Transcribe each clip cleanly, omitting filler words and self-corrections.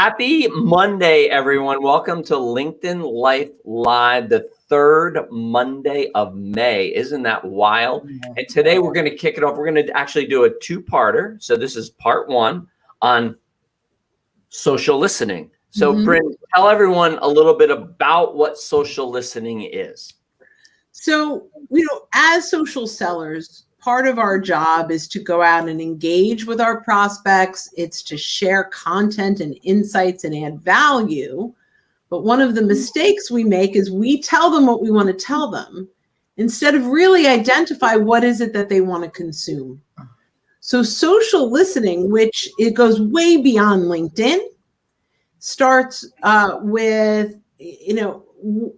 Happy Monday, everyone. Welcome to LinkedIn Life Live, the third Monday of May. Isn't that wild? And today we're going to kick it off. We're going to actually do a two-parter. So this is part one on social listening. So Bryn, tell everyone a little bit about what social listening is. So, as social sellers, part of our job is to go out and engage with our prospects. It's to share content and insights and add value. But one of the mistakes we make is we tell them what we want to tell them instead of really identify what is it that they want to consume. So social listening, which it goes way beyond LinkedIn, starts with,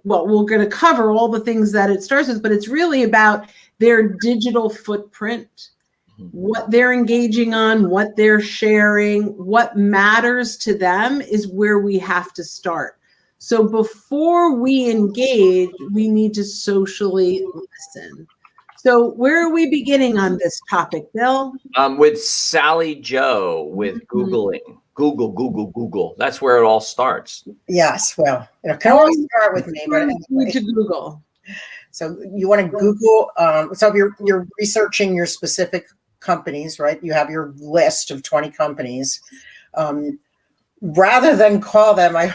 well, we're going to cover all the things that it starts with, but it's really about their digital footprint, what they're engaging on, what they're sharing, what matters to them is where we have to start. So before we engage, we need to socially listen. So where are we beginning on this topic, Bill? With Sally Joe with Googling. Google. That's where it all starts. Yes, well, it can always start with me, but anyway. To Google. So you want to Google. So if you're researching your specific companies, right? You have your list of 20 companies. Rather than call them, I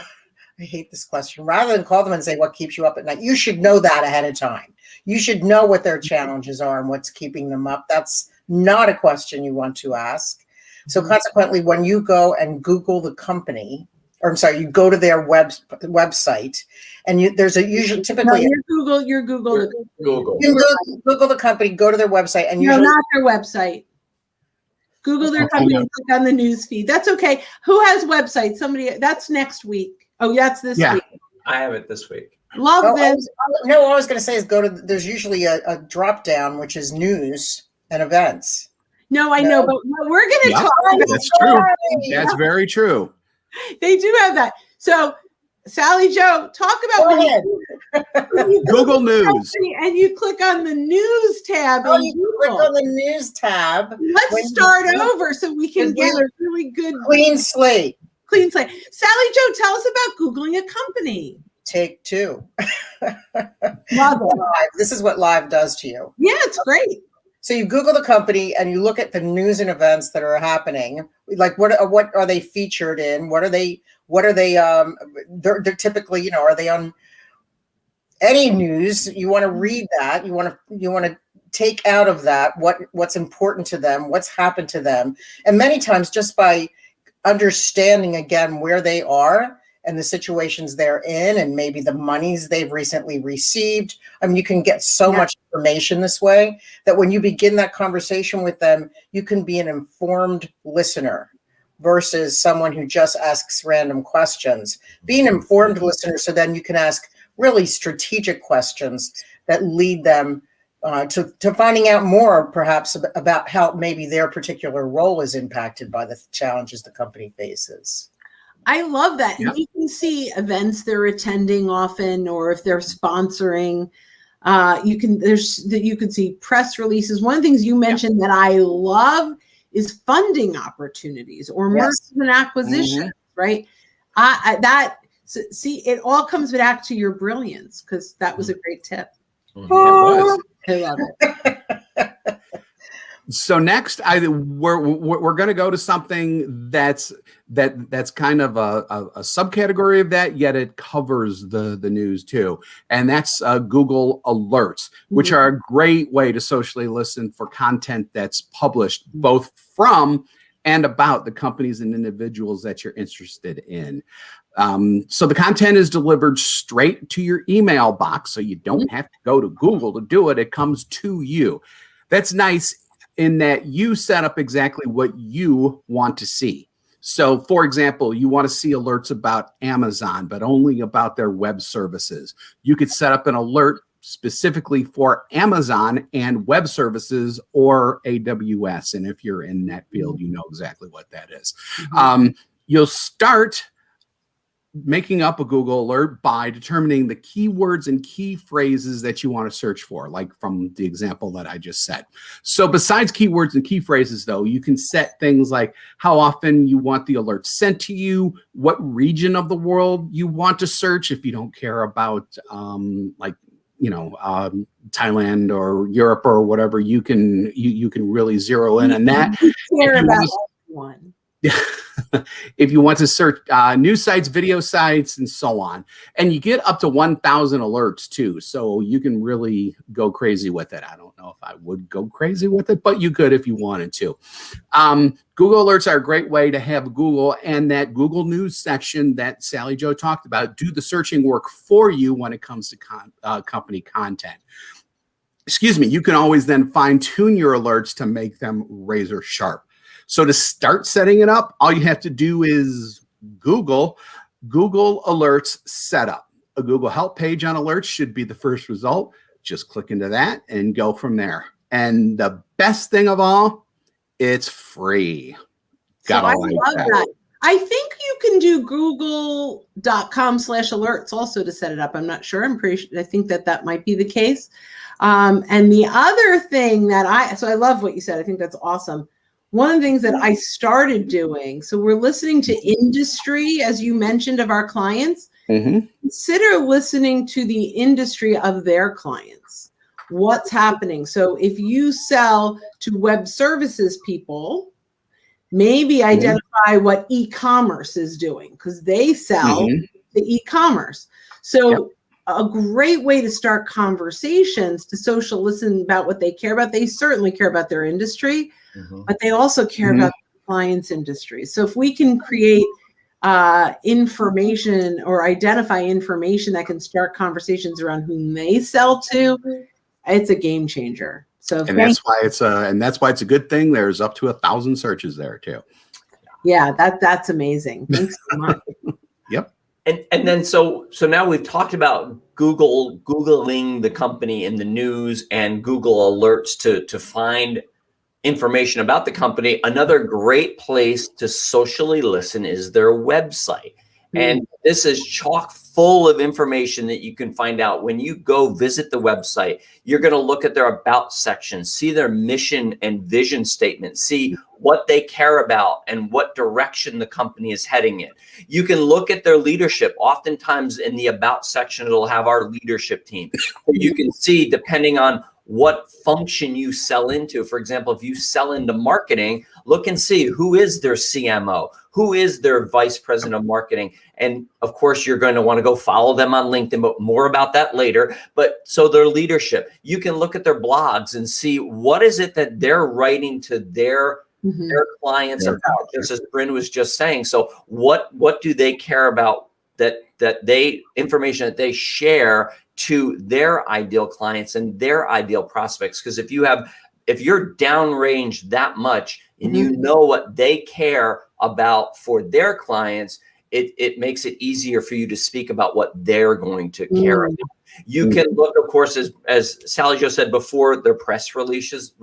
hate this question. Rather than call them and say what keeps you up at night, you should know that ahead of time. You should know what their challenges are and what's keeping them up. That's not a question you want to ask. So consequently, when you go and Google the company, or I'm sorry, you go to their website, and there's a usually typically you're Google. You Google the company, go to their website, and usually not their website. Google their company and click on the news feed. That's okay. Who has websites? Somebody. That's next week. Oh, that's this week. I have it this week. Love this. All I was going to say is there's usually a drop down, which is news and events. No, I know, but we're going to talk about. That's true. That's very true. They do have that. So, Sally Joe, talk about when Google News. And you click on the news tab. You click on the news tab. Let's start over so we can get a really good clean slate. Sally Joe, tell us about Googling a company. Take two. Love it. This is what live does to you. Yeah, it's great. So you Google the company and you look at the news and events that are happening. Like what are they featured in? What are they? They're typically, are they on any news? You want to read that. You want to take out of that what's important to them, what's happened to them, and many times just by understanding again where they are and the situations they're in and maybe the monies they've recently received. I mean, you can get so much information this way that when you begin that conversation with them, you can be an informed listener versus someone who just asks random questions. Be an informed listener so then you can ask really strategic questions that lead them to finding out more perhaps about how maybe their particular role is impacted by the challenges the company faces. I love that. And you can see events they're attending often, or if they're sponsoring, you can see press releases. One of the things you mentioned that I love is funding opportunities or mergers and acquisitions, right? See, it all comes back to your brilliance, because that was a great tip. I love it. So next, we're going to go to something that's kind of a subcategory of that, yet it covers the news too, and that's Google Alerts, which are a great way to socially listen for content that's published both from and about the companies and individuals that you're interested in. So the content is delivered straight to your email box, so you don't have to go to Google to do it. It comes to you. That's nice in that you set up exactly what you want to see. So, for example, you want to see alerts about Amazon, but only about their web services. You could set up an alert specifically for Amazon and web services or AWS. And if you're in that field, you know exactly what that is. You'll start making up a Google alert by determining the keywords and key phrases that you want to search for, like from the example that I just said. So besides keywords and key phrases, though, you can set things like how often you want the alert sent to you, what region of the world you want to search if you don't care about Thailand or Europe or whatever. You can really zero in on that. Care about everyone. If you want to search news sites, video sites, and so on. And you get up to 1,000 alerts too. So you can really go crazy with it. I don't know if I would go crazy with it, but you could if you wanted to. Google Alerts are a great way to have Google and that Google News section that Sally Jo talked about do the searching work for you when it comes to company content. Excuse me. You can always then fine tune your alerts to make them razor sharp. So to start setting it up, all you have to do is Google Alerts Setup. A Google Help page on alerts should be the first result. Just click into that and go from there. And the best thing of all, it's free. I love that. I think you can do google.com/alerts also to set it up. I'm not sure. I think that might be the case. And the other thing that I love what you said. I think that's awesome. One of the things that I started doing, so we're listening to industry, as you mentioned, of our clients. Mm-hmm. Consider listening to the industry of their clients. What's happening? So if you sell to web services people, maybe identify what e-commerce is doing because they sell to e-commerce. So a great way to start conversations to social listen about what they care about. They certainly care about their industry, but they also care about the client's industry. So if we can create information or identify information that can start conversations around whom they sell to, it's a game changer. So that's why it's a good thing. There's up to 1,000 searches there too. Yeah, that's amazing. Thanks so much. Yep. And then so now we've talked about Googling the company in the news and Google Alerts to find information about the company. Another great place to socially listen is their website. And this is chock full of information that you can find out when you go visit the website. You're going to look at their about section, see their mission and vision statement, see what they care about and what direction the company is heading in. You can look at their leadership. Oftentimes in the about section, it'll have our leadership team. You can see, depending on what function you sell into. For example, if you sell into marketing, look and see who is their CMO, who is their vice president of marketing. And of course, you're going to want to go follow them on LinkedIn, but more about that later. But so their leadership, you can look at their blogs and see what is it that they're writing to their clients about, just as Bryn was just saying. So what do they care about information that they share to their ideal clients and their ideal prospects? Because if you're downrange that much and you know what they care about for their clients, it makes it easier for you to speak about what they're going to care about. You can look, of course, as Sally Jo said before, their press releases,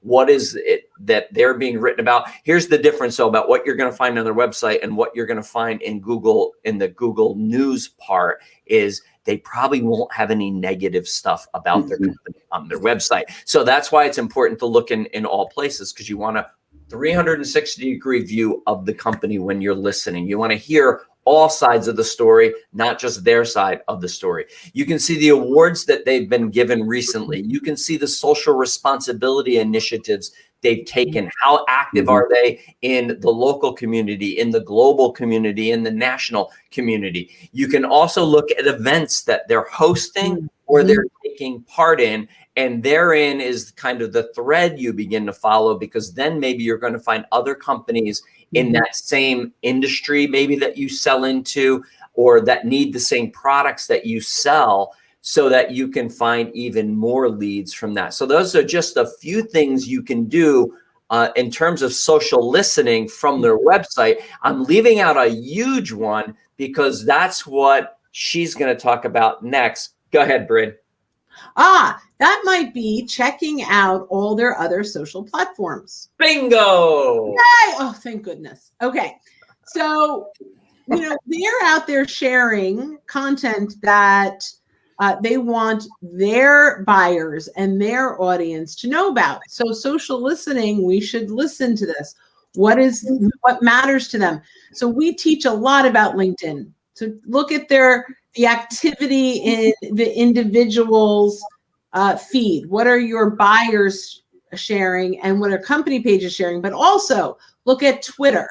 what is it that they're being written about? Here's the difference though, about what you're going to find on their website and what you're going to find in Google, in the Google News part, is they probably won't have any negative stuff about their company on their website. So that's why it's important to look in all places, because you want a 360-degree view of the company when you're listening. You want to hear all sides of the story, not just their side of the story. You can see the awards that they've been given recently. You can see the social responsibility initiatives they've taken. How active are they in the local community, in the global community, in the national community? You can also look at events that they're hosting or they're taking part in. And therein is kind of the thread you begin to follow, because then maybe you're going to find other companies in that same industry, maybe that you sell into, or that need the same products that you sell, so that you can find even more leads from that. So those are just a few things you can do in terms of social listening from their website. I'm leaving out a huge one because that's what she's going to talk about next. Go ahead, Bryn. That might be checking out all their other social platforms. Bingo! Yay! Oh, thank goodness. Okay. So they're out there sharing content that they want their buyers and their audience to know about. So social listening, we should listen to this. What matters to them? So we teach a lot about LinkedIn. So look at the activity in the individual's feed. What are your buyers sharing and what are company pages sharing? But also look at Twitter,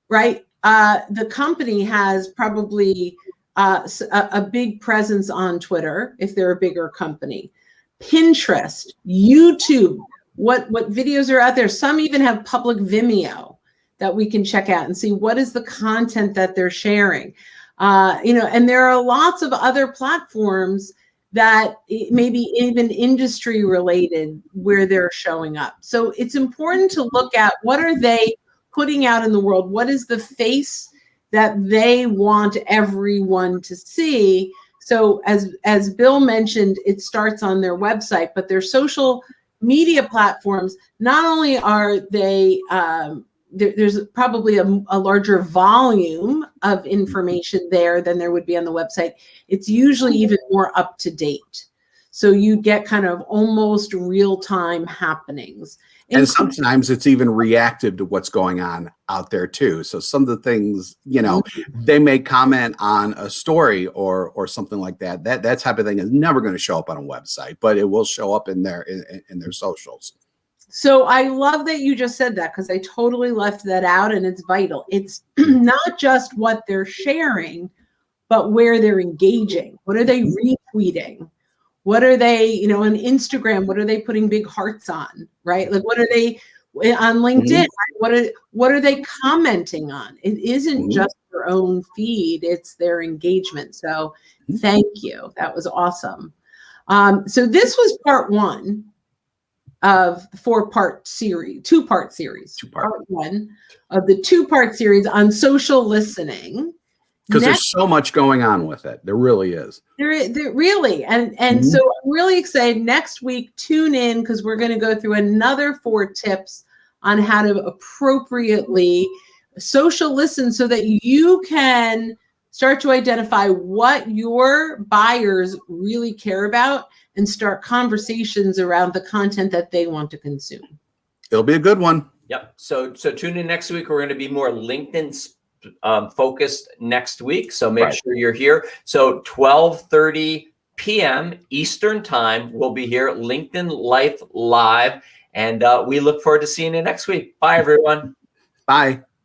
right? The company has probably a big presence on Twitter if they're a bigger company. Pinterest, YouTube, what videos are out there. Some even have public Vimeo that we can check out and see what is the content that they're sharing. And there are lots of other platforms that maybe even industry related where they're showing up. So it's important to look at what are they putting out in the world? What is the face that they want everyone to see? So as Bill mentioned, it starts on their website, but their social media platforms, not only are they, there's probably a larger volume of information there than there would be on the website. It's usually even more up to date. So you get kind of almost real-time happenings. And sometimes it's even reactive to what's going on out there too. So some of the things, they may comment on a story or something like that. That type of thing is never going to show up on a website, but it will show up in their socials. So I love that you just said that, because I totally left that out, and it's vital. It's not just what they're sharing, but where they're engaging. What are they retweeting? What are they, on Instagram, what are they putting big hearts on, right? Like, what are they on LinkedIn? Right? What are they commenting on? It isn't just their own feed, it's their engagement. So thank you. That was awesome. So this was part one of the two-part series. Part one of the two-part series on social listening. Because there's so much going on with it. There really is. There really. And so I'm really excited. Next week, tune in, because we're going to go through another 4 tips on how to appropriately social listen so that you can start to identify what your buyers really care about and start conversations around the content that they want to consume. It'll be a good one. Yep. So tune in next week. We're going to be more LinkedIn focused next week. So make sure you're here. So 12:30 p.m. Eastern time, we'll be here at LinkedIn Life Live. And we look forward to seeing you next week. Bye, everyone. Bye.